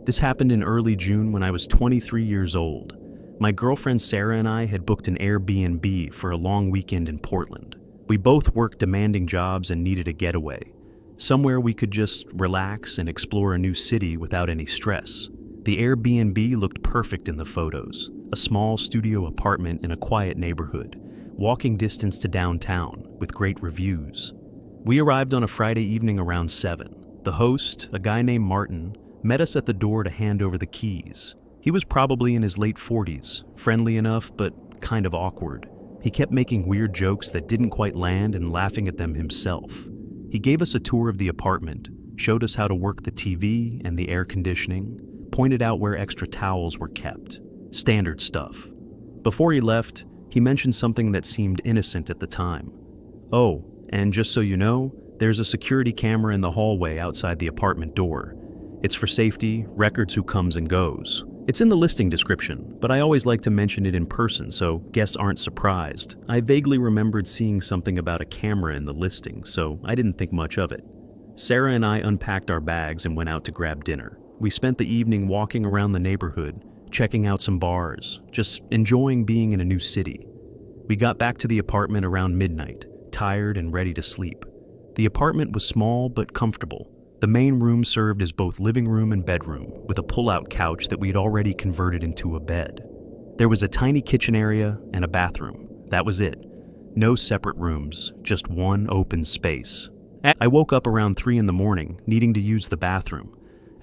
This happened in early June when I was 23 years old. My girlfriend Sarah and I had booked an Airbnb for a long weekend in Portland. We both worked demanding jobs and needed a getaway, somewhere we could just relax and explore a new city without any stress. The Airbnb looked perfect in the photos, a small studio apartment in a quiet neighborhood, walking distance to downtown with great reviews. We arrived on a Friday evening around 7. The host, a guy named Martin, met us at the door to hand over the keys. He was probably in his late 40s, friendly enough but kind of awkward. He kept making weird jokes that didn't quite land and laughing at them himself. He gave us a tour of the apartment, showed us how to work the TV and the air conditioning, pointed out where extra towels were kept. Standard stuff. Before he left, he mentioned something that seemed innocent at the time. "Oh, and just so you know, there's a security camera in the hallway outside the apartment door. It's for safety, records who comes and goes. It's in the listing description, but I always like to mention it in person so guests aren't surprised. I vaguely remembered seeing something about a camera in the listing, so I didn't think much of it." Sarah and I unpacked our bags and went out to grab dinner. We spent the evening walking around the neighborhood, checking out some bars, just enjoying being in a new city. We got back to the apartment around midnight, tired and ready to sleep. The apartment was small but comfortable. The main room served as both living room and bedroom, with a pull-out couch that we'd already converted into a bed. There was a tiny kitchen area and a bathroom. That was it. No separate rooms, just one open space. I woke up around 3 in the morning, needing to use the bathroom.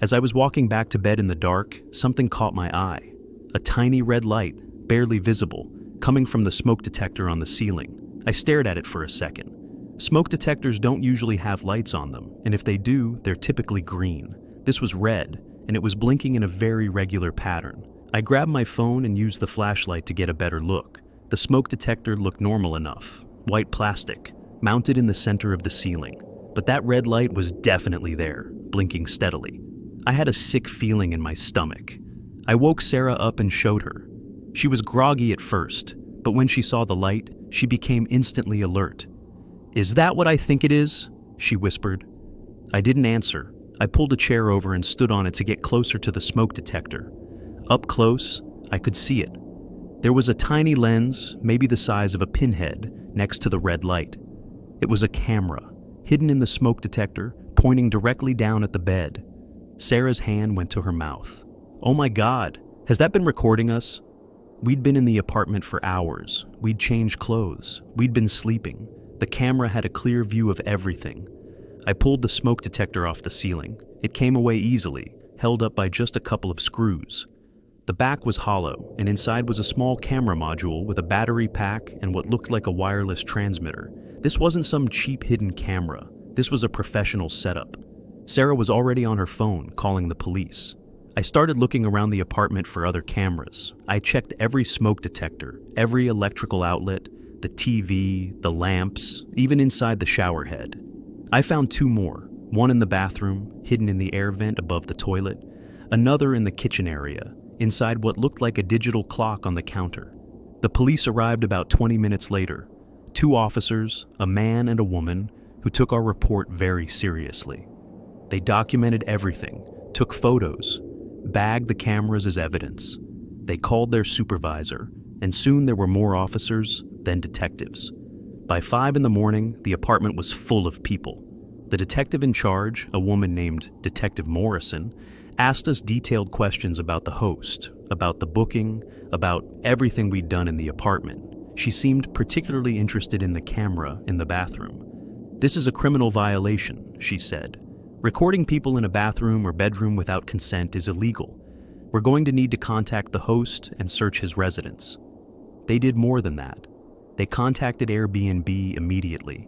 As I was walking back to bed in the dark, something caught my eye. A tiny red light, barely visible, coming from the smoke detector on the ceiling. I stared at it for a second. Smoke detectors don't usually have lights on them, and if they do, they're typically green. This was red, and it was blinking in a very regular pattern. I grabbed my phone and used the flashlight to get a better look. The smoke detector looked normal enough, white plastic, mounted in the center of the ceiling. But that red light was definitely there, blinking steadily. I had a sick feeling in my stomach. I woke Sarah up and showed her. She was groggy at first, but when she saw the light, she became instantly alert. "Is that what I think it is?" she whispered. I didn't answer. I pulled a chair over and stood on it to get closer to the smoke detector. Up close, I could see it. There was a tiny lens, maybe the size of a pinhead, next to the red light. It was a camera, hidden in the smoke detector, pointing directly down at the bed. Sarah's hand went to her mouth. "Oh my God, has that been recording us?" We'd been in the apartment for hours. We'd changed clothes. We'd been sleeping. The camera had a clear view of everything. I pulled the smoke detector off the ceiling. It came away easily, held up by just a couple of screws. The back was hollow, and inside was a small camera module with a battery pack and what looked like a wireless transmitter. This wasn't some cheap hidden camera. This was a professional setup. Sarah was already on her phone, calling the police. I started looking around the apartment for other cameras. I checked every smoke detector, every electrical outlet, the TV, the lamps, even inside the shower head. I found 2 more, one in the bathroom, hidden in the air vent above the toilet, another in the kitchen area, inside what looked like a digital clock on the counter. The police arrived about 20 minutes later. 2 officers, a man and a woman, who took our report very seriously. They documented everything, took photos, bagged the cameras as evidence. They called their supervisor, and soon there were more officers, then detectives. By 5 in the morning, the apartment was full of people. The detective in charge, a woman named Detective Morrison, asked us detailed questions about the host, about the booking, about everything we'd done in the apartment. She seemed particularly interested in the camera in the bathroom. "This is a criminal violation," she said. "Recording people in a bathroom or bedroom without consent is illegal. We're going to need to contact the host and search his residence." They did more than that. They contacted Airbnb immediately,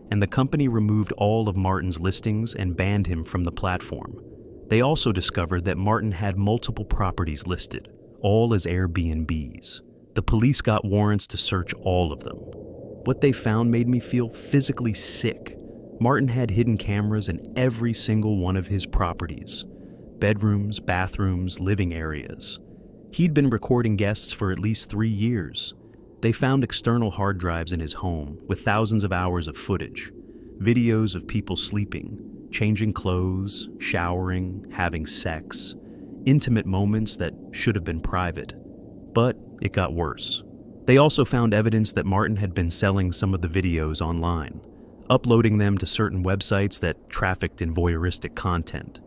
and the company removed all of Martin's listings and banned him from the platform. They also discovered that Martin had multiple properties listed, all as Airbnbs. The police got warrants to search all of them. What they found made me feel physically sick. Martin had hidden cameras in every single one of his properties. Bedrooms, bathrooms, living areas. He'd been recording guests for at least 3 years. They found external hard drives in his home with thousands of hours of footage. Videos of people sleeping, changing clothes, showering, having sex. intimate moments that should have been private. But it got worse. They also found evidence that Martin had been selling some of the videos online, uploading them to certain websites that trafficked in voyeuristic content.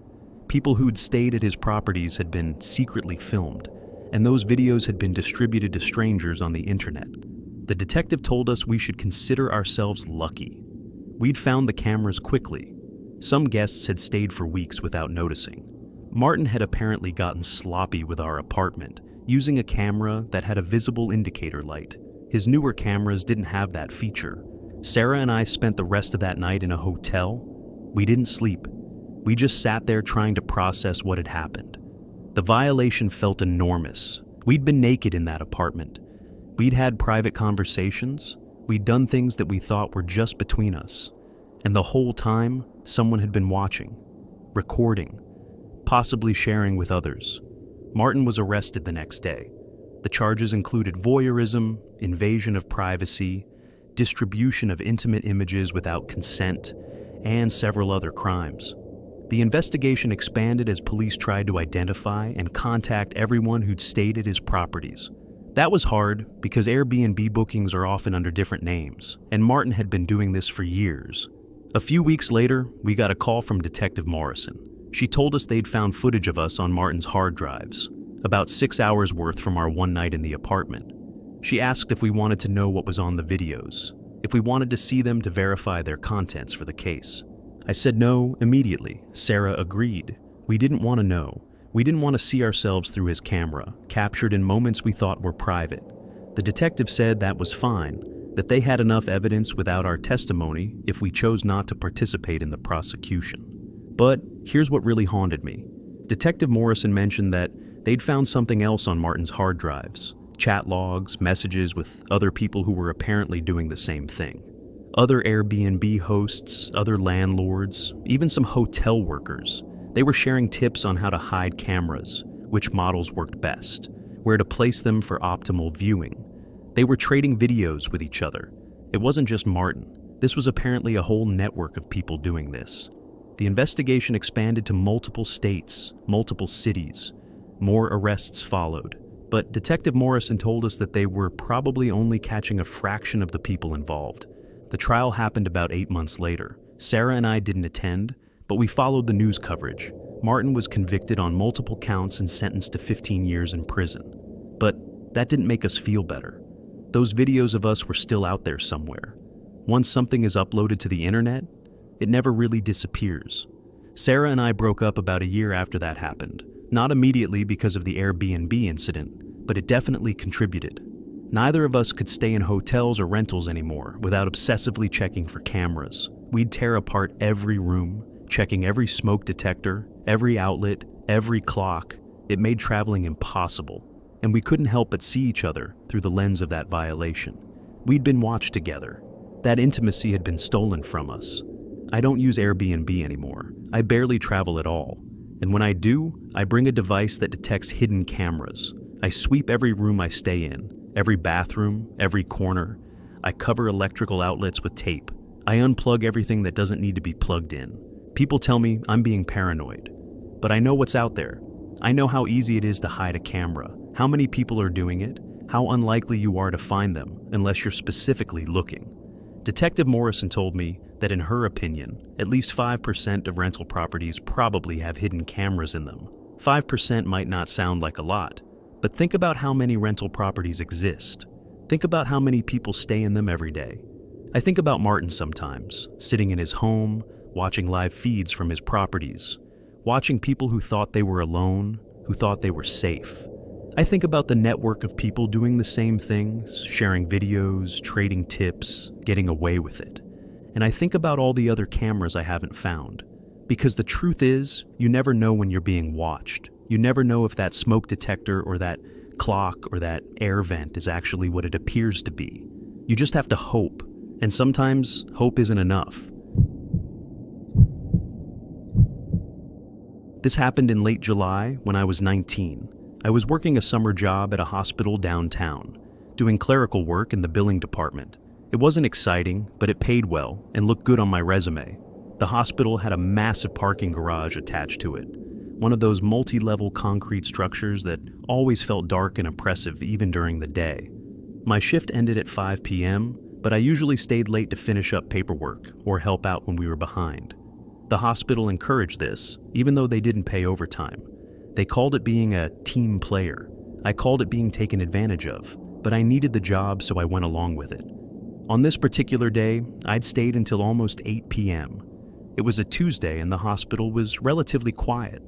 People who'd stayed at his properties had been secretly filmed, and those videos had been distributed to strangers on the internet. The detective told us we should consider ourselves lucky. We'd found the cameras quickly. Some guests had stayed for weeks without noticing. Martin had apparently gotten sloppy with our apartment, using a camera that had a visible indicator light. His newer cameras didn't have that feature. Sarah and I spent the rest of that night in a hotel. We didn't sleep. We just sat there trying to process what had happened. The violation felt enormous. We'd been naked in that apartment. We'd had private conversations. We'd done things that we thought were just between us. And the whole time, someone had been watching, recording, possibly sharing with others. Martin was arrested the next day. The charges included voyeurism, invasion of privacy, distribution of intimate images without consent, and several other crimes. The investigation expanded as police tried to identify and contact everyone who'd stayed at his properties. That was hard because Airbnb bookings are often under different names, and Martin had been doing this for years. A few weeks later, we got a call from Detective Morrison. She told us they'd found footage of us on Martin's hard drives, about 6 hours worth from our one night in the apartment. She asked if we wanted to know what was on the videos, if we wanted to see them to verify their contents for the case. I said no immediately. Sarah agreed. We didn't want to know. We didn't want to see ourselves through his camera, captured in moments we thought were private. The detective said that was fine, that they had enough evidence without our testimony if we chose not to participate in the prosecution. But here's what really haunted me. Detective Morrison mentioned that they'd found something else on Martin's hard drives, chat logs, messages with other people who were apparently doing the same thing. Other Airbnb hosts, other landlords, even some hotel workers. They were sharing tips on how to hide cameras, which models worked best, where to place them for optimal viewing. They were trading videos with each other. It wasn't just Martin. This was apparently a whole network of people doing this. The investigation expanded to multiple states, multiple cities. More arrests followed, but Detective Morrison told us that they were probably only catching a fraction of the people involved. The trial happened about 8 months later. Sarah and I didn't attend, but we followed the news coverage. Martin was convicted on multiple counts and sentenced to 15 years in prison. But that didn't make us feel better. Those videos of us were still out there somewhere. Once something is uploaded to the internet, it never really disappears. Sarah and I broke up about a year after that happened. Not immediately because of the Airbnb incident, but it definitely contributed. Neither of us could stay in hotels or rentals anymore without obsessively checking for cameras. We'd tear apart every room, checking every smoke detector, every outlet, every clock. It made traveling impossible, and we couldn't help but see each other through the lens of that violation. We'd been watched together. That intimacy had been stolen from us. I don't use Airbnb anymore. I barely travel at all. And when I do, I bring a device that detects hidden cameras. I sweep every room I stay in, every bathroom, every corner. I cover electrical outlets with tape. I unplug everything that doesn't need to be plugged in. People tell me I'm being paranoid, but I know what's out there. I know how easy it is to hide a camera, how many people are doing it, how unlikely you are to find them unless you're specifically looking. Detective Morrison told me that in her opinion, at least 5% of rental properties probably have hidden cameras in them. 5% might not sound like a lot, but think about how many rental properties exist. Think about how many people stay in them every day. I think about Martin sometimes, sitting in his home, watching live feeds from his properties, watching people who thought they were alone, who thought they were safe. I think about the network of people doing the same things, sharing videos, trading tips, getting away with it. And I think about all the other cameras I haven't found. Because the truth is, you never know when you're being watched. You never know if that smoke detector or that clock or that air vent is actually what it appears to be. You just have to hope. And sometimes, hope isn't enough. This happened in late July when I was 19. I was working a summer job at a hospital downtown, doing clerical work in the billing department. It wasn't exciting, but it paid well and looked good on my resume. The hospital had a massive parking garage attached to it. one of those multi-level concrete structures that always felt dark and oppressive even during the day. My shift ended at 5 p.m., but I usually stayed late to finish up paperwork or help out when we were behind. The hospital encouraged this, even though they didn't pay overtime. They called it being a team player. I called it being taken advantage of, but I needed the job, so I went along with it. On this particular day, I'd stayed until almost 8 p.m. It was a Tuesday and the hospital was relatively quiet.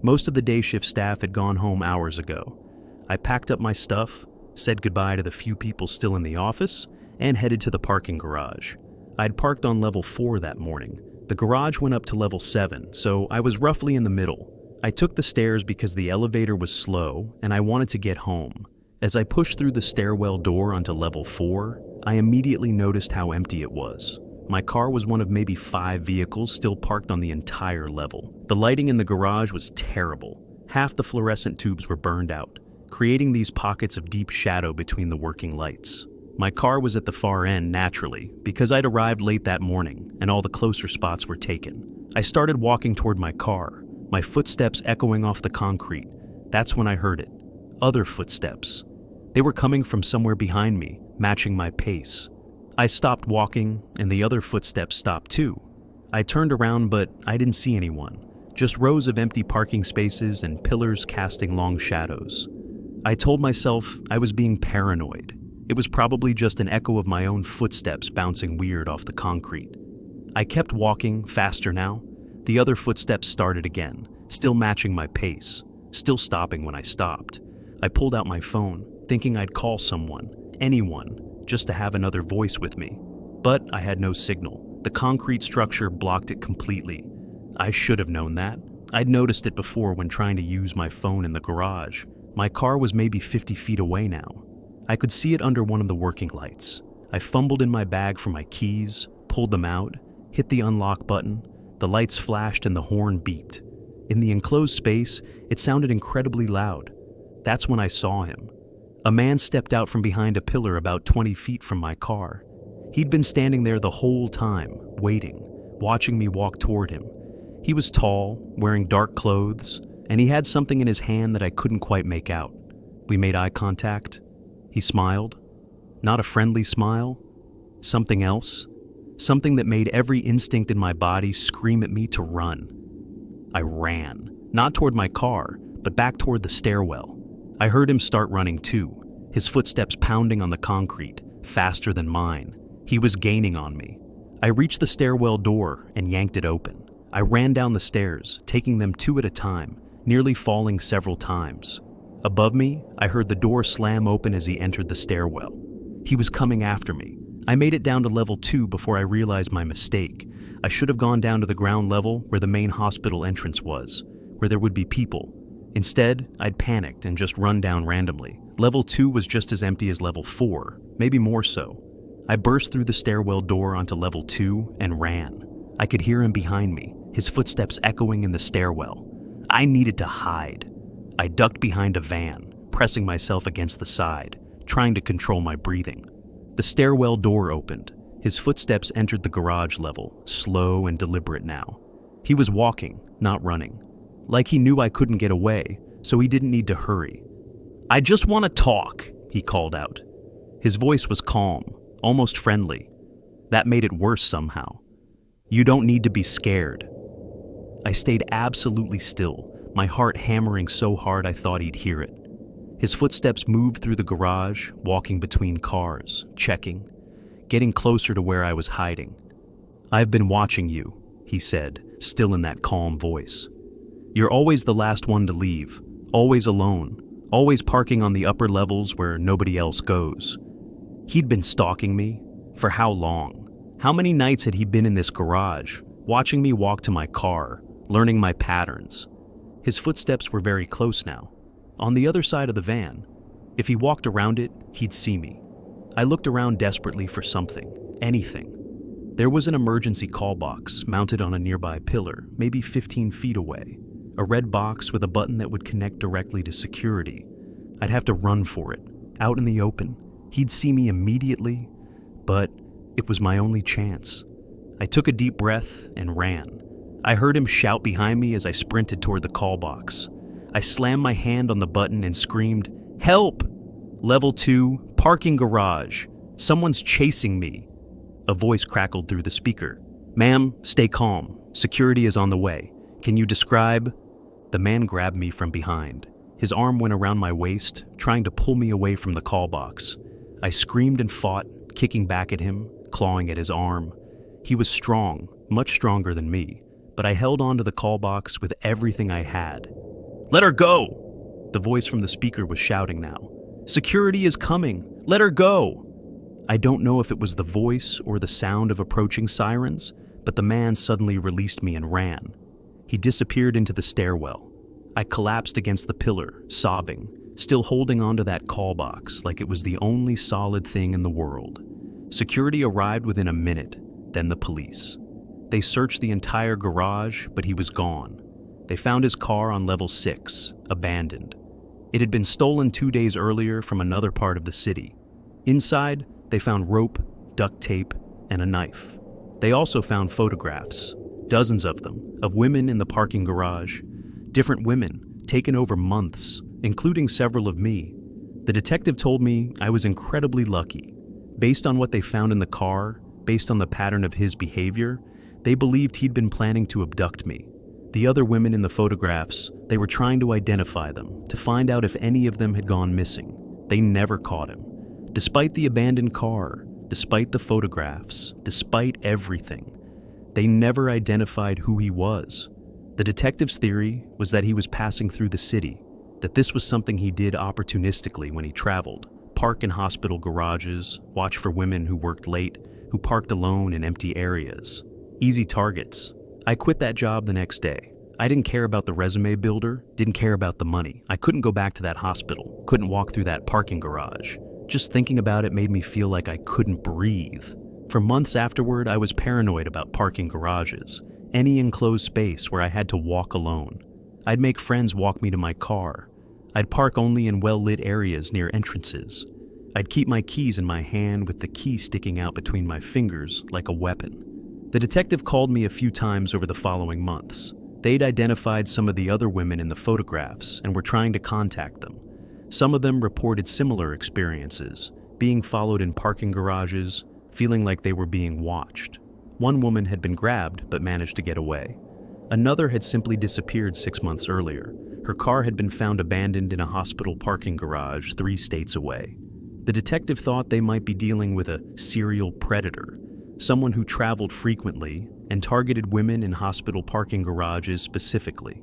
Most of the day shift staff had gone home hours ago. I packed up my stuff, said goodbye to the few people still in the office, and headed to the parking garage. I'd parked on level 4 that morning. The garage went up to level 7, so I was roughly in the middle. I took the stairs because the elevator was slow and I wanted to get home. As I pushed through the stairwell door onto level 4, I immediately noticed how empty it was. My car was one of maybe 5 vehicles still parked on the entire level. The lighting in the garage was terrible. Half the fluorescent tubes were burned out, creating these pockets of deep shadow between the working lights. My car was at the far end naturally, because I'd arrived late that morning and all the closer spots were taken. I started walking toward my car, my footsteps echoing off the concrete. That's when I heard it. Other footsteps. They were coming from somewhere behind me, matching my pace. I stopped walking, and the other footsteps stopped too. I turned around, but I didn't see anyone. Just rows of empty parking spaces and pillars casting long shadows. I told myself I was being paranoid. It was probably just an echo of my own footsteps bouncing weird off the concrete. I kept walking, faster now. The other footsteps started again, still matching my pace, still stopping when I stopped. I pulled out my phone, thinking I'd call someone, anyone, just to have another voice with me. But I had no signal. The concrete structure blocked it completely. I should have known that. I'd noticed it before when trying to use my phone in the garage. My car was maybe 50 feet away now. I could see it under one of the working lights. I fumbled in my bag for my keys, pulled them out, hit the unlock button. The lights flashed and the horn beeped. In the enclosed space, it sounded incredibly loud. That's when I saw him. A man stepped out from behind a pillar about 20 feet from my car. He'd been standing there the whole time, waiting, watching me walk toward him. He was tall, wearing dark clothes, and he had something in his hand that I couldn't quite make out. We made eye contact. He smiled. Not a friendly smile. Something else. Something that made every instinct in my body scream at me to run. I ran, not toward my car, but back toward the stairwell. I heard him start running too, his footsteps pounding on the concrete, faster than mine. He was gaining on me. I reached the stairwell door and yanked it open. I ran down the stairs, taking them 2 at a time, nearly falling several times. Above me, I heard the door slam open as he entered the stairwell. He was coming after me. I made it down to level 2 before I realized my mistake. I should have gone down to the ground level where the main hospital entrance was, where there would be people. Instead, I'd panicked and just run down randomly. Level 2 was just as empty as level 4, maybe more so. I burst through the stairwell door onto level 2 and ran. I could hear him behind me, his footsteps echoing in the stairwell. I needed to hide. I ducked behind a van, pressing myself against the side, trying to control my breathing. The stairwell door opened. His footsteps entered the garage level, slow and deliberate now. He was walking, not running. Like he knew I couldn't get away, so he didn't need to hurry. "I just want to talk," he called out. His voice was calm, almost friendly. That made it worse somehow. "You don't need to be scared." I stayed absolutely still, my heart hammering so hard I thought he'd hear it. His footsteps moved through the garage, walking between cars, checking, getting closer to where I was hiding. "I've been watching you," he said, still in that calm voice. "You're always the last one to leave, always alone, always parking on the upper levels where nobody else goes." He'd been stalking me. For how long? How many nights had he been in this garage, watching me walk to my car, learning my patterns? His footsteps were very close now, on the other side of the van. If he walked around it, he'd see me. I looked around desperately for something, anything. There was an emergency call box mounted on a nearby pillar, maybe 15 feet away. A red box with a button that would connect directly to security. I'd have to run for it, out in the open. He'd see me immediately, but it was my only chance. I took a deep breath and ran. I heard him shout behind me as I sprinted toward the call box. I slammed my hand on the button and screamed, "Help! Level 2, parking garage. Someone's chasing me." A voice crackled through the speaker. "Ma'am, stay calm. Security is on the way. Can you describe?" The man grabbed me from behind. His arm went around my waist, trying to pull me away from the call box. I screamed and fought, kicking back at him, clawing at his arm. He was strong, much stronger than me, but I held onto the call box with everything I had. "Let her go!" The voice from the speaker was shouting now. "Security is coming! Let her go!" I don't know if it was the voice or the sound of approaching sirens, but the man suddenly released me and ran. He disappeared into the stairwell. I collapsed against the pillar, sobbing, still holding onto that call box like it was the only solid thing in the world. Security arrived within a minute, then the police. They searched the entire garage, but he was gone. They found his car on level 6, abandoned. It had been stolen 2 days earlier from another part of the city. Inside, they found rope, duct tape, and a knife. They also found photographs, dozens of them, of women in the parking garage. Different women, taken over months, including several of me. The detective told me I was incredibly lucky. Based on what they found in the car, based on the pattern of his behavior, they believed he'd been planning to abduct me. The other women in the photographs, they were trying to identify them, to find out if any of them had gone missing. They never caught him. Despite the abandoned car, despite the photographs, despite everything, they never identified who he was. The detective's theory was that he was passing through the city, that this was something he did opportunistically when he traveled. Park in hospital garages, watch for women who worked late, who parked alone in empty areas. Easy targets. I quit that job the next day. I didn't care about the resume builder, didn't care about the money. I couldn't go back to that hospital, couldn't walk through that parking garage. Just thinking about it made me feel like I couldn't breathe. For months afterward, I was paranoid about parking garages, any enclosed space where I had to walk alone. I'd make friends walk me to my car. I'd park only in well-lit areas near entrances. I'd keep my keys in my hand with the key sticking out between my fingers like a weapon. The detective called me a few times over the following months. They'd identified some of the other women in the photographs and were trying to contact them. Some of them reported similar experiences, being followed in parking garages, feeling like they were being watched. One woman had been grabbed but managed to get away. Another had simply disappeared 6 months earlier. Her car had been found abandoned in a hospital parking garage 3 states away. The detective thought they might be dealing with a serial predator, someone who traveled frequently and targeted women in hospital parking garages specifically.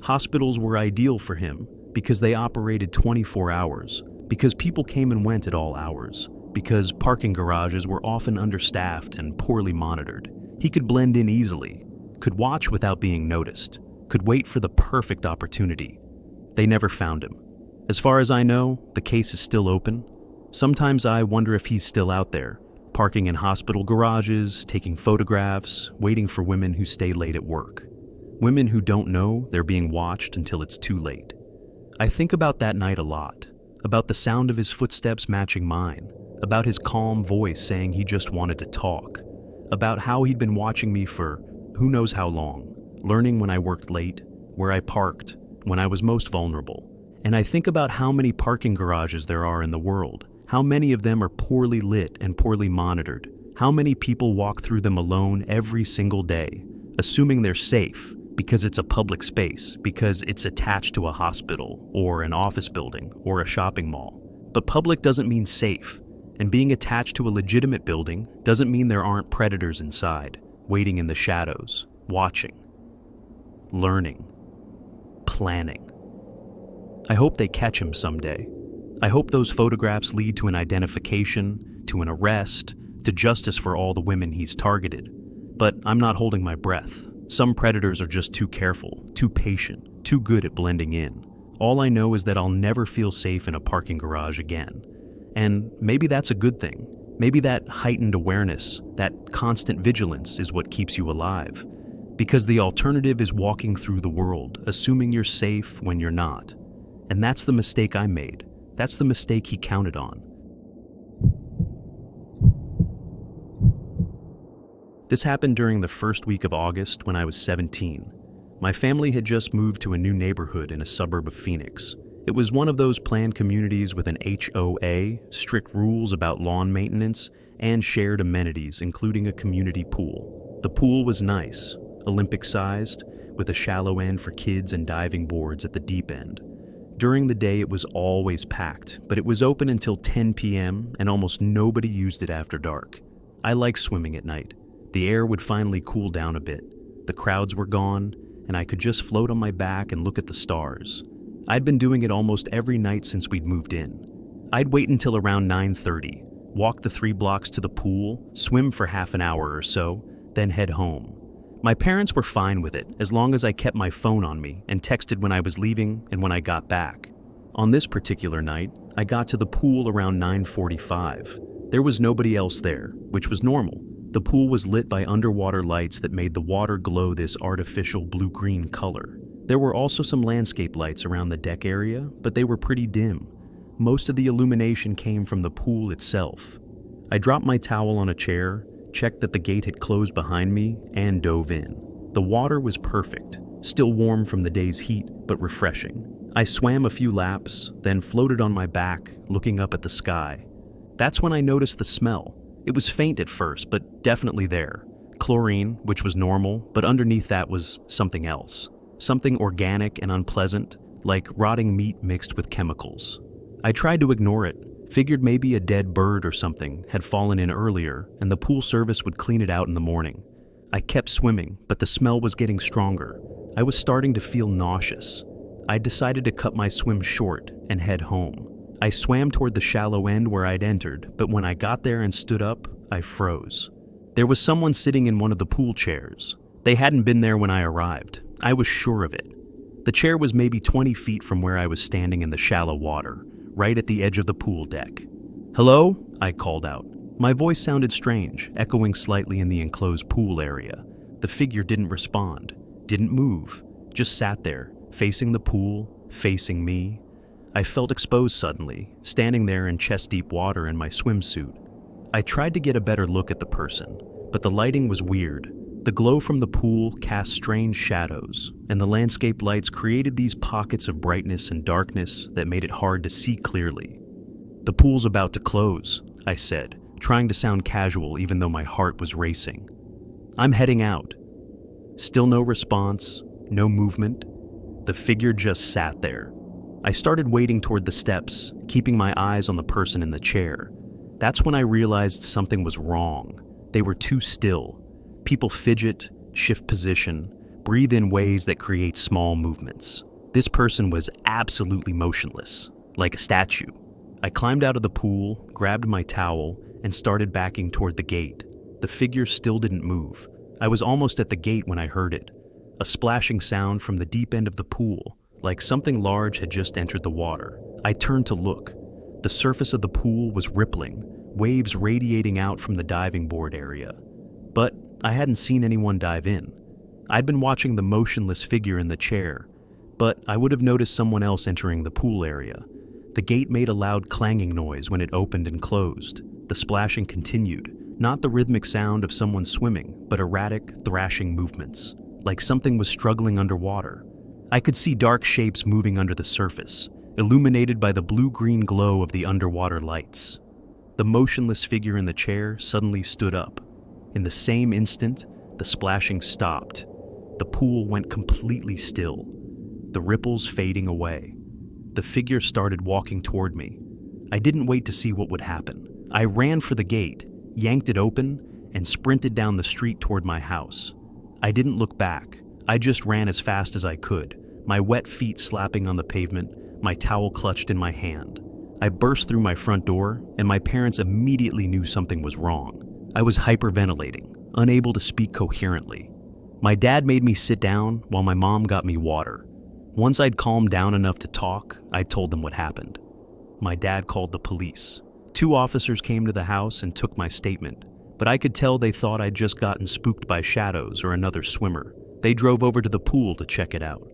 Hospitals were ideal for him because they operated 24 hours, because people came and went at all hours, because parking garages were often understaffed and poorly monitored. He could blend in easily, could watch without being noticed, could wait for the perfect opportunity. They never found him. As far as I know, the case is still open. Sometimes I wonder if he's still out there, parking in hospital garages, taking photographs, waiting for women who stay late at work. Women who don't know they're being watched until it's too late. I think about that night a lot, about the sound of his footsteps matching mine, about his calm voice saying he just wanted to talk, about how he'd been watching me for who knows how long, learning when I worked late, where I parked, when I was most vulnerable. And I think about how many parking garages there are in the world, how many of them are poorly lit and poorly monitored, how many people walk through them alone every single day, assuming they're safe, because it's a public space, because it's attached to a hospital, or an office building, or a shopping mall. But public doesn't mean safe, and being attached to a legitimate building doesn't mean there aren't predators inside, waiting in the shadows, watching, learning, planning. I hope they catch him someday. I hope those photographs lead to an identification, to an arrest, to justice for all the women he's targeted. But I'm not holding my breath. Some predators are just too careful, too patient, too good at blending in. All I know is that I'll never feel safe in a parking garage again. And maybe that's a good thing. Maybe that heightened awareness, that constant vigilance is what keeps you alive. Because the alternative is walking through the world, assuming you're safe when you're not. And that's the mistake I made. That's the mistake he counted on. This happened during the first week of August when I was 17. My family had just moved to a new neighborhood in a suburb of Phoenix. It was one of those planned communities with an HOA, strict rules about lawn maintenance, and shared amenities, including a community pool. The pool was nice, Olympic-sized, with a shallow end for kids and diving boards at the deep end. During the day, it was always packed, but it was open until 10 p.m., and almost nobody used it after dark. I like swimming at night. The air would finally cool down a bit. The crowds were gone, and I could just float on my back and look at the stars. I'd been doing it almost every night since we'd moved in. I'd wait until around 9:30, walk the 3 blocks to the pool, swim for half an hour or so, then head home. My parents were fine with it, as long as I kept my phone on me and texted when I was leaving and when I got back. On this particular night, I got to the pool around 9:45. There was nobody else there, which was normal. The pool was lit by underwater lights that made the water glow this artificial blue-green color. There were also some landscape lights around the deck area, but they were pretty dim. Most of the illumination came from the pool itself. I dropped my towel on a chair, checked that the gate had closed behind me, and dove in. The water was perfect, still warm from the day's heat, but refreshing. I swam a few laps, then floated on my back, looking up at the sky. That's when I noticed the smell. It was faint at first, but definitely there. Chlorine, which was normal, but underneath that was something else. Something organic and unpleasant, like rotting meat mixed with chemicals. I tried to ignore it, figured maybe a dead bird or something had fallen in earlier and the pool service would clean it out in the morning. I kept swimming, but the smell was getting stronger. I was starting to feel nauseous. I decided to cut my swim short and head home. I swam toward the shallow end where I'd entered, but when I got there and stood up, I froze. There was someone sitting in one of the pool chairs. They hadn't been there when I arrived. I was sure of it. The chair was maybe 20 feet from where I was standing in the shallow water, right at the edge of the pool deck. "Hello?" I called out. My voice sounded strange, echoing slightly in the enclosed pool area. The figure didn't respond, didn't move, just sat there, facing the pool, facing me. I felt exposed suddenly, standing there in chest-deep water in my swimsuit. I tried to get a better look at the person, but the lighting was weird. The glow from the pool cast strange shadows, and the landscape lights created these pockets of brightness and darkness that made it hard to see clearly. "The pool's about to close," I said, trying to sound casual even though my heart was racing. "I'm heading out." Still no response, no movement. The figure just sat there. I started wading toward the steps, keeping my eyes on the person in the chair. That's when I realized something was wrong. They were too still. People fidget, shift position, breathe in ways that create small movements. This person was absolutely motionless, like a statue. I climbed out of the pool, grabbed my towel, and started backing toward the gate. The figure still didn't move. I was almost at the gate when I heard it. A splashing sound from the deep end of the pool, like something large had just entered the water. I turned to look. The surface of the pool was rippling, waves radiating out from the diving board area. But I hadn't seen anyone dive in. I'd been watching the motionless figure in the chair, but I would have noticed someone else entering the pool area. The gate made a loud clanging noise when it opened and closed. The splashing continued, not the rhythmic sound of someone swimming, but erratic, thrashing movements, like something was struggling underwater. I could see dark shapes moving under the surface, illuminated by the blue-green glow of the underwater lights. The motionless figure in the chair suddenly stood up. In the same instant, the splashing stopped. The pool went completely still, the ripples fading away. The figure started walking toward me. I didn't wait to see what would happen. I ran for the gate, yanked it open, and sprinted down the street toward my house. I didn't look back. I just ran as fast as I could, my wet feet slapping on the pavement, my towel clutched in my hand. I burst through my front door, and my parents immediately knew something was wrong. I was hyperventilating, unable to speak coherently. My dad made me sit down while my mom got me water. Once I'd calmed down enough to talk, I told them what happened. My dad called the police. 2 officers came to the house and took my statement, but I could tell they thought I'd just gotten spooked by shadows or another swimmer. They drove over to the pool to check it out.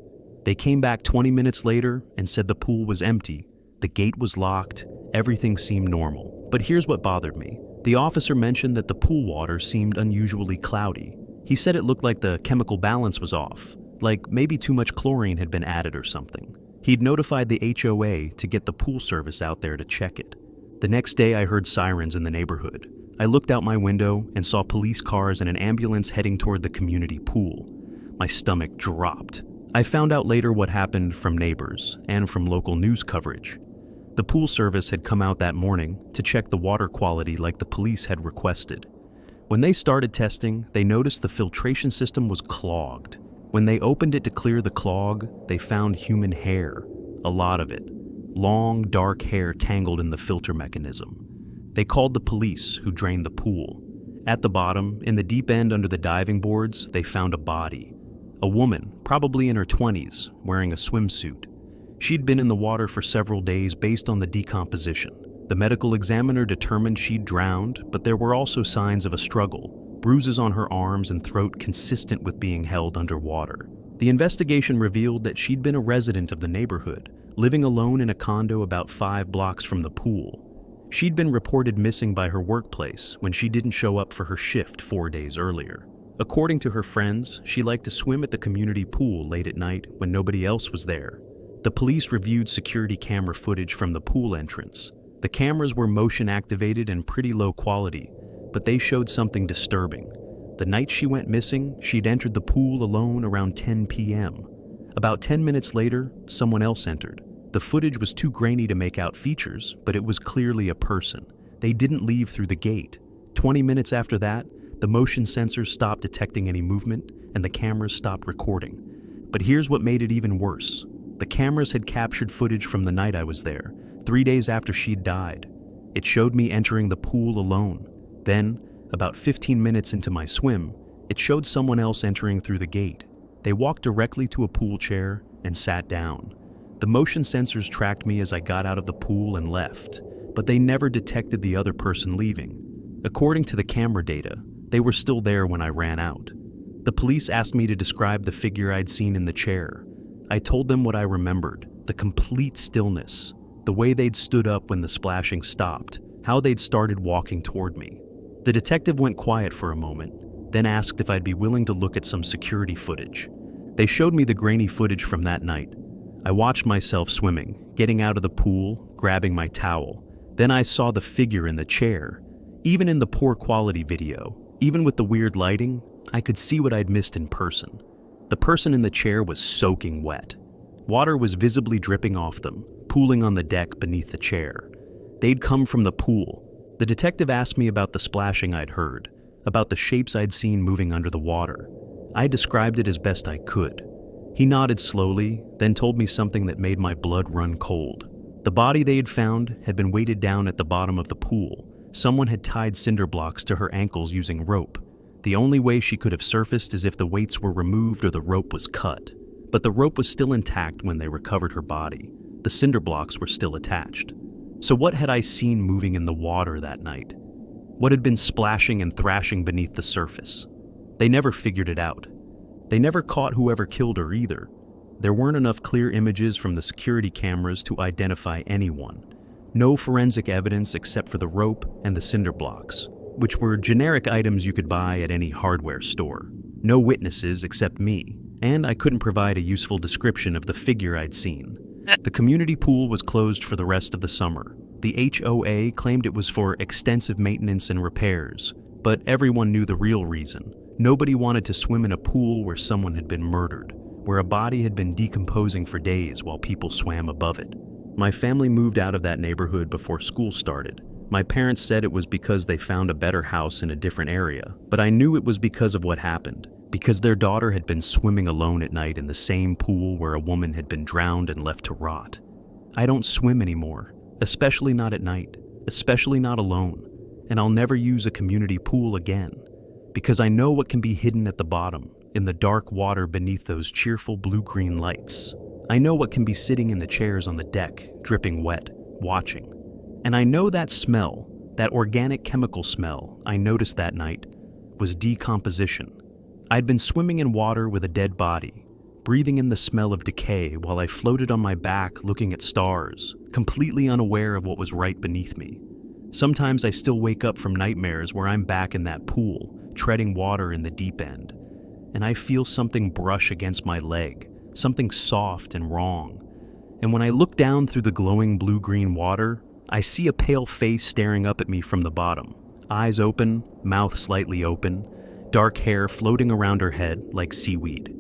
They came back 20 minutes later and said the pool was empty, the gate was locked, everything seemed normal. But here's what bothered me. The officer mentioned that the pool water seemed unusually cloudy. He said it looked like the chemical balance was off, like maybe too much chlorine had been added or something. He'd notified the HOA to get the pool service out there to check it. The next day I heard sirens in the neighborhood. I looked out my window and saw police cars and an ambulance heading toward the community pool. My stomach dropped. I found out later what happened from neighbors and from local news coverage. The pool service had come out that morning to check the water quality like the police had requested. When they started testing, they noticed the filtration system was clogged. When they opened it to clear the clog, they found human hair, a lot of it. Long, dark hair tangled in the filter mechanism. They called the police, who drained the pool. At the bottom, in the deep end under the diving boards, they found a body. A woman, probably in her 20s, wearing a swimsuit. She'd been in the water for several days based on the decomposition. The medical examiner determined she'd drowned, but there were also signs of a struggle, bruises on her arms and throat consistent with being held underwater. The investigation revealed that she'd been a resident of the neighborhood, living alone in a condo about 5 blocks from the pool. She'd been reported missing by her workplace when she didn't show up for her shift 4 days earlier. According to her friends, she liked to swim at the community pool late at night when nobody else was there. The police reviewed security camera footage from the pool entrance. The cameras were motion activated and pretty low quality, but they showed something disturbing. The night she went missing, she'd entered the pool alone around 10 p.m. About 10 minutes later, someone else entered. The footage was too grainy to make out features, but it was clearly a person. They didn't leave through the gate. 20 minutes after that, the motion sensors stopped detecting any movement, and the cameras stopped recording. But here's what made it even worse. The cameras had captured footage from the night I was there, 3 days after she'd died. It showed me entering the pool alone. Then, about 15 minutes into my swim, it showed someone else entering through the gate. They walked directly to a pool chair and sat down. The motion sensors tracked me as I got out of the pool and left, but they never detected the other person leaving. According to the camera data, they were still there when I ran out. The police asked me to describe the figure I'd seen in the chair. I told them what I remembered, the complete stillness, the way they'd stood up when the splashing stopped, how they'd started walking toward me. The detective went quiet for a moment, then asked if I'd be willing to look at some security footage. They showed me the grainy footage from that night. I watched myself swimming, getting out of the pool, grabbing my towel. Then I saw the figure in the chair. Even in the poor quality video, even with the weird lighting, I could see what I'd missed in person. The person in the chair was soaking wet. Water was visibly dripping off them, pooling on the deck beneath the chair. They'd come from the pool. The detective asked me about the splashing I'd heard, about the shapes I'd seen moving under the water. I described it as best I could. He nodded slowly, then told me something that made my blood run cold. The body they had found had been weighted down at the bottom of the pool. Someone had tied cinder blocks to her ankles using rope. The only way she could have surfaced is if the weights were removed or the rope was cut. But the rope was still intact when they recovered her body. The cinder blocks were still attached. So what had I seen moving in the water that night? What had been splashing and thrashing beneath the surface? They never figured it out. They never caught whoever killed her either. There weren't enough clear images from the security cameras to identify anyone. No forensic evidence except for the rope and the cinder blocks, which were generic items you could buy at any hardware store. No witnesses except me, and I couldn't provide a useful description of the figure I'd seen. The community pool was closed for the rest of the summer. The HOA claimed it was for extensive maintenance and repairs, but everyone knew the real reason. Nobody wanted to swim in a pool where someone had been murdered, where a body had been decomposing for days while people swam above it. My family moved out of that neighborhood before school started. My parents said it was because they found a better house in a different area, but I knew it was because of what happened, because their daughter had been swimming alone at night in the same pool where a woman had been drowned and left to rot. I don't swim anymore, especially not at night, especially not alone, and I'll never use a community pool again, because I know what can be hidden at the bottom, in the dark water beneath those cheerful blue-green lights. I know what can be sitting in the chairs on the deck, dripping wet, watching. And I know that smell, that organic chemical smell I noticed that night, was decomposition. I'd been swimming in water with a dead body, breathing in the smell of decay while I floated on my back looking at stars, completely unaware of what was right beneath me. Sometimes I still wake up from nightmares where I'm back in that pool, treading water in the deep end, and I feel something brush against my leg, something soft and wrong. And when I look down through the glowing blue-green water, I see a pale face staring up at me from the bottom, eyes open, mouth slightly open, dark hair floating around her head like seaweed.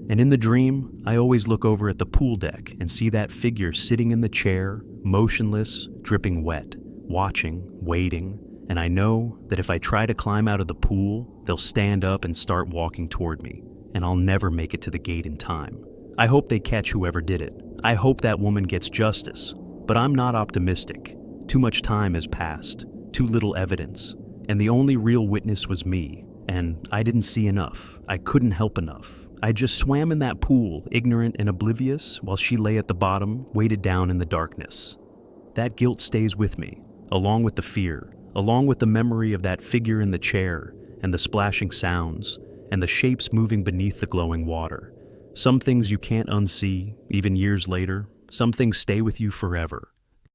And in the dream, I always look over at the pool deck and see that figure sitting in the chair, motionless, dripping wet, watching, waiting, and I know that if I try to climb out of the pool, they'll stand up and start walking toward me, and I'll never make it to the gate in time. I hope they catch whoever did it. I hope that woman gets justice, but I'm not optimistic. Too much time has passed, too little evidence, and the only real witness was me, and I didn't see enough. I couldn't help enough. I just swam in that pool, ignorant and oblivious, while she lay at the bottom, weighted down in the darkness. That guilt stays with me, along with the fear, along with the memory of that figure in the chair, and the splashing sounds, and the shapes moving beneath the glowing water. Some things you can't unsee, even years later. Some things stay with you forever.